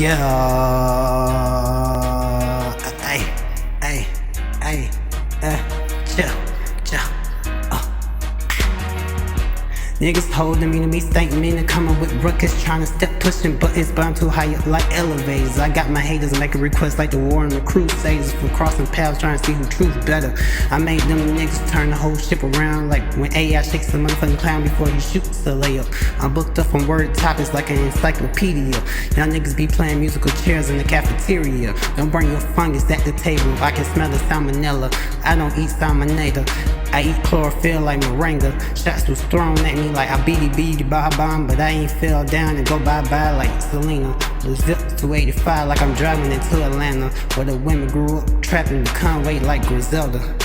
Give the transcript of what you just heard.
Yeah. Ay, ay, ay, chill, chill. Niggas holding me to me, stank me to coming with ruckus, trying to step pushing buttons, but I'm too high up like elevators. I got my haters making requests like the war and the Crusaders for crossing paths, trying to see who truth better. I made them niggas turn the whole ship around like when AI shakes the motherfucking clown before he shoots the layup. I'm booked up on word topics like an encyclopedia. Y'all niggas be playing musical chairs in the cafeteria. Don't bring your fungus at the table, I can smell the salmonella. I don't eat salmonella, I eat chlorophyll like moringa. Shots was thrown at me like I beady bomb, but I ain't fell down and go bye-bye like Selena. Blue zip 285 like I'm driving into Atlanta, where the women grew up trapping the Conway like Griselda.